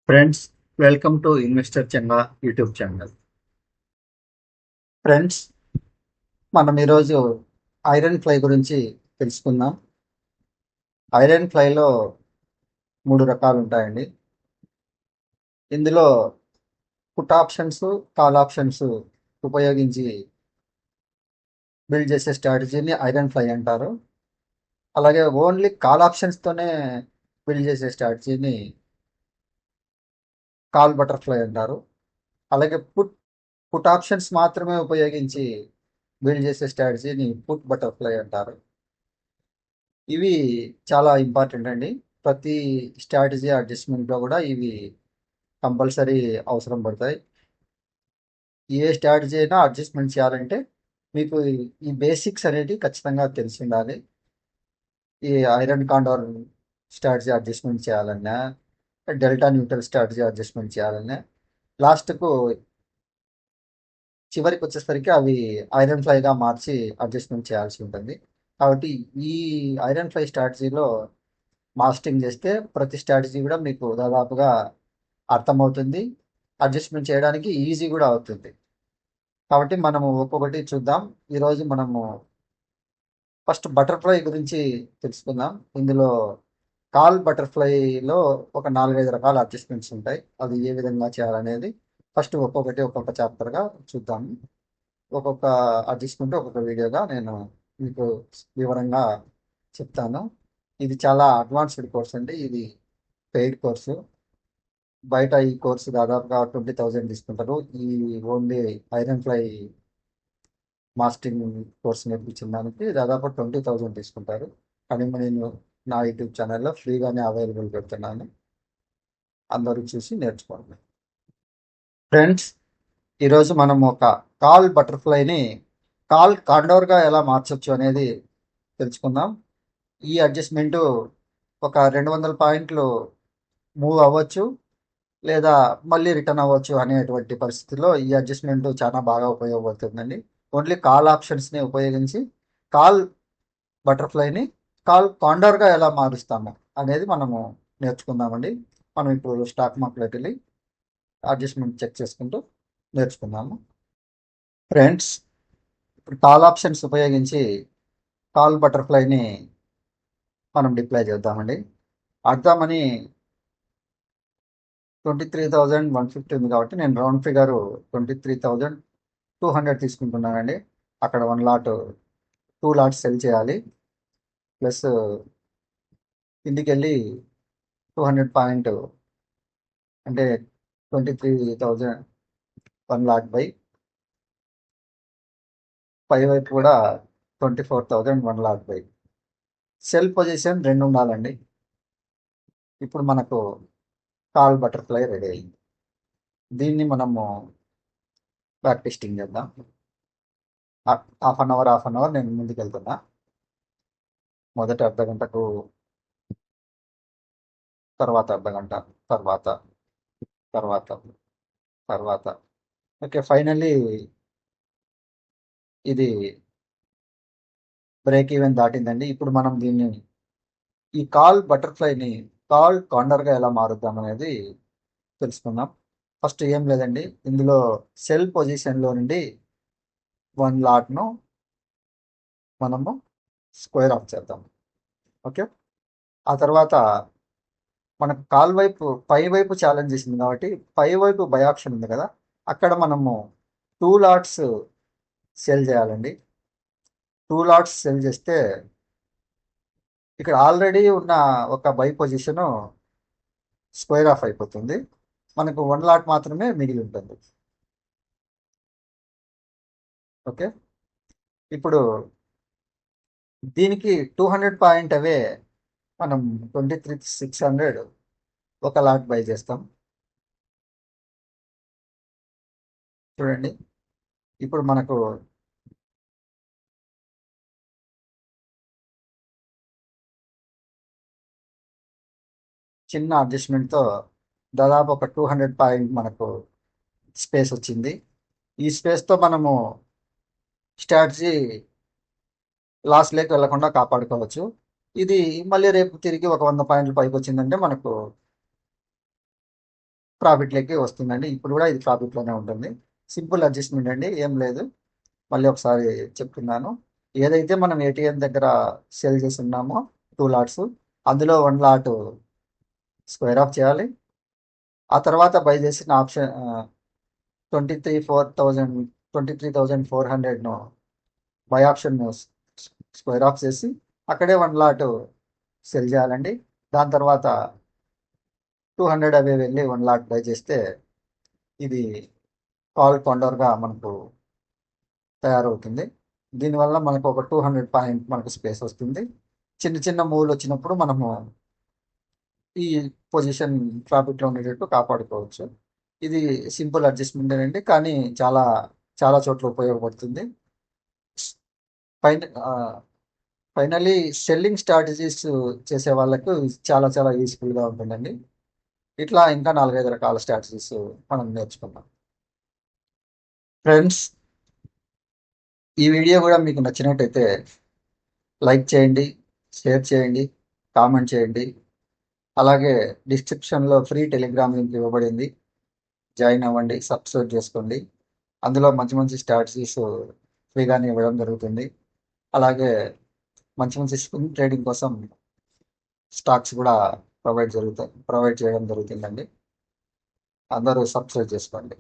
Friends, welcome to investor Changa YouTube channel. Friends, మనం ఈరోజు iron fly గురించి తెలుసుకుందాం. ఐరన్ ఫ్లైలో 3 రకాలు ఉంటాయండి. ఇందులో పుట్ ఆప్షన్స్, కాల్ ఆప్షన్స్ ఉపయోగించి బిల్డ్ చేసే స్ట్రాటజీని ఐరన్ ఫ్లై అంటారు. అలాగే ఓన్లీ కాల్ ఆప్షన్స్తోనే బిల్డ్ చేసే స్ట్రాటజీని కాల్ బటర్ఫ్లై అంటారు. అలాగే పుట్ ఆప్షన్స్ మాత్రమే ఉపయోగించి బిల్డ్ చేసే స్ట్రాటజీని పుట్ బటర్ఫ్లై అంటారు. ఇవి చాలా ఇంపార్టెంట్ అండి. ప్రతి స్ట్రాటజీ అడ్జస్ట్మెంట్లో కూడా ఇవి కంపల్సరీ అవసరం పడతాయి. ఏ స్ట్రాటజీ అయినా అడ్జస్ట్మెంట్ చేయాలంటే మీకు ఈ బేసిక్స్ అనేది ఖచ్చితంగా తెలిసి ఉండాలి. ఈ ఐరన్ కాండోర్ స్ట్రాటజీ అడ్జస్ట్మెంట్ చేయాలన్నా, డెల్టా న్యూట్రల్ స్ట్రాటజీ అడ్జస్ట్మెంట్ చేయాలన్నా, లాస్ట్కు చివరికి వచ్చేసరికి అవి ఐరన్ ఫ్లైగా మార్చి అడ్జస్ట్మెంట్ చేయాల్సి ఉంటుంది. కాబట్టి ఈ ఐరన్ ఫ్లై స్ట్రాటజీలో మాస్టరింగ్ చేస్తే ప్రతి స్ట్రాటజీ కూడా మీకు దాదాపుగా అర్థమవుతుంది. అడ్జస్ట్మెంట్ చేయడానికి ఈజీ కూడా అవుతుంది. కాబట్టి మనము ఒక్కొక్కటి చూద్దాం. ఈరోజు మనము ఫస్ట్ బటర్ఫ్లై గురించి తెలుసుకుందాం. ఇందులో కాల్ బటర్ఫ్లైలో ఒక 4-5 రకాల అడ్జస్ట్మెంట్స్ ఉంటాయి. అది ఏ విధంగా చేయాలనేది ఫస్ట్ ఒక్కొక్క చాప్టర్గా చూద్దాం. ఒక్కొక్క అడ్జస్ట్మెంట్ ఒక్కొక్క వీడియోగా నేను మీకు వివరంగా చెప్తాను. ఇది చాలా అడ్వాన్స్డ్ కోర్స్ అండి. ఇది పెయిడ్ కోర్సు. బయట ఈ కోర్సు దాదాపుగా 20,000 తీసుకుంటారు. ఈ only iron fly mastering course నేర్పించిన దానికి దాదాపు 20,000 తీసుకుంటారు. కానీ నేను నా యూట్యూబ్ ఛానల్లో ఫ్రీగానే అవైలబుల్ పెడుతున్నాను. అందరూ చూసి నేర్చుకోండి. ఫ్రెండ్స్, ఈరోజు మనం ఒక కాల్ బటర్ఫ్లైని కాల్ కాండోర్గా ఎలా మార్చొచ్చు అనేది తెలుసుకుందాం. ఈ అడ్జస్ట్మెంటు ఒక 200 పాయింట్లు మూవ్ అవ్వచ్చు, లేదా మళ్ళీ రిటర్న్ అవ్వచ్చు అనేటువంటి పరిస్థితిలో ఈ అడ్జస్ట్మెంట్ చాలా బాగా ఉపయోగపడుతుందండి. ఓన్లీ కాల్ ఆప్షన్స్ని ఉపయోగించి కాల్ బటర్ఫ్లైని కాల్ కాండర్గా ఎలా మారుస్తాము అనేది మనము నేర్చుకుందామండి. మనం ఇప్పుడు స్టాక్ మార్కెట్లోకి వెళ్ళి అడ్జస్ట్మెంట్ చెక్ చేసుకుంటూ నేర్చుకుందాము. ఫ్రెండ్స్, ఇప్పుడు కాల్ ఆప్షన్స్ ఉపయోగించి కాల్ బటర్ఫ్లైని మనం డిప్లాయ్ చేద్దామండి. అర్థమని 23,150 ఉంది కాబట్టి నేను రౌండ్ ఫిగర్ 23,200 తీసుకుంటున్నానండి. అక్కడ 1 లాట్ 2 లాట్స్ సెల్ చేయాలి. ప్లస్ ఇంటికి వెళ్ళి 200 పాయింట్ అంటే 23,000 1 లాట్ బై పై వైపు కూడా 24,000 1 లాట్ బై సెల్ పొజిషన్ 2 ఉండాలండి. ఇప్పుడు మనకు కాల్ బటర్ఫ్లై రెడీ అయింది. దీన్ని మనము బ్యాక్ టెస్టింగ్ చేద్దాం. హాఫ్ అన్ అవర్ నేను ముందుకు వెళ్తున్నా. మొదటి అర్ధగంటకు, తర్వాత అర్ధగంట, తర్వాత తర్వాత తర్వాత ఓకే, ఫైనల్లీ ఇది బ్రేక్ ఈవెన్ దాటిందండి. ఇప్పుడు మనం దీన్ని ఈ కాల్ బటర్ఫ్లైని కాల్ కాండర్గా ఎలా మారుద్దాం అనేది తెలుసుకుందాం. ఫస్ట్ ఏం లేదండి, ఇందులో సెల్ పొజిషన్లో నుండి 1 లాట్ను మనము స్క్వేర్ ఆఫ్ చేద్దాం. ఓకే, ఆ తర్వాత మనకు కాల్ వైపు పై వైపు ఛాలెంజ్ చేసింది కాబట్టి పై వైపు బై ఆప్షన్ ఉంది కదా, అక్కడ మనము 2 లాట్స్ సెల్ చేయాలండి. 2 లాట్స్ సెల్ చేస్తే ఇక్కడ ఆల్రెడీ ఉన్న ఒక బై పొజిషన్ స్క్వేర్ ఆఫ్ అయిపోతుంది. మనకు 1 లాట్ మాత్రమే మిగిలి ఉంటుంది. ఓకే, ఇప్పుడు దీనికి 200 పాయింట్ అవే మనం 23,600 1 లాట్ బై చేస్తాం. చూడండి, ఇప్పుడు మనకు చిన్న అడ్జస్ట్మెంట్తో దాదాపు ఒక 200 పాయింట్ మనకు స్పేస్ వచ్చింది. ఈ స్పేస్తో మనము స్ట్రాటజీ లాస్ లేక్ వెళ్లకుండా కాపాడుకోవచ్చు. ఇది మళ్ళీ రేపు తిరిగి ఒక 100 పాయింట్లు పైకి వచ్చిందంటే మనకు ప్రాఫిట్లోకి వస్తుందండి. ఇప్పుడు కూడా ఇది ప్రాఫిట్లోనే ఉంటుంది. సింపుల్ అడ్జస్ట్మెంట్ అండి, ఏం లేదు. మళ్ళీ ఒకసారి చెప్తున్నాను. ఏదైతే మనం ఏటీఎం దగ్గర సేల్ చేసి ఉన్నామో 2 లాట్స్, అందులో 1 లాట్ స్క్వేర్ ఆఫ్ చేయాలి. ఆ తర్వాత బై చేసిన ఆప్షన్ 23,400ను బై ఆప్షన్ స్క్వేర్ ఆఫ్ చేసి అక్కడే 1 లాట్ సెల్ చేయాలండి. దాని తర్వాత 200 అవే వెళ్ళి 1 లాట్ బై చేస్తే ఇది కాల్ కొండర్గా మనకు తయారవుతుంది. దీనివల్ల మనకు ఒక 200 పాయింట్ మనకు స్పేస్ వస్తుంది. చిన్న చిన్న మూవ్లు వచ్చినప్పుడు మనము ఈ పొజిషన్ ప్రాఫిట్లో ఉండేటట్టు కాపాడుకోవచ్చు. ఇది సింపుల్ అడ్జస్ట్మెంట్ అండి, కానీ చాలా చాలా చోట్ల ఉపయోగపడుతుంది. ఫైన ఫైనలీ సెల్లింగ్ స్ట్రాటజీస్ చేసే వాళ్ళకు చాలా చాలా యూస్ఫుల్గా ఉంటుందండి. ఇట్లా ఇంకా 4-5 రకాల స్ట్రాటజీస్ మనం నేర్చుకున్నాం. ఫ్రెండ్స్, ఈ వీడియో కూడా మీకు నచ్చినట్టయితే లైక్ చేయండి, షేర్ చేయండి, కామెంట్ చేయండి. అలాగే డిస్క్రిప్షన్లో ఫ్రీ టెలిగ్రామ్ లింక్ ఇవ్వబడింది, జాయిన్ అవ్వండి, సబ్స్క్రైబ్ చేసుకోండి. అందులో మంచి మంచి స్ట్రాటజీస్ ఫ్రీగానే ఇవ్వడం జరుగుతుంది. అలాగే మంచి మంచి స్వింగ్ ట్రేడింగ్ కోసం స్టాక్స్ కూడా ప్రొవైడ్ చేయడం జరుగుతుందండి. అందరూ సబ్స్క్రైబ్ చేసుకోండి.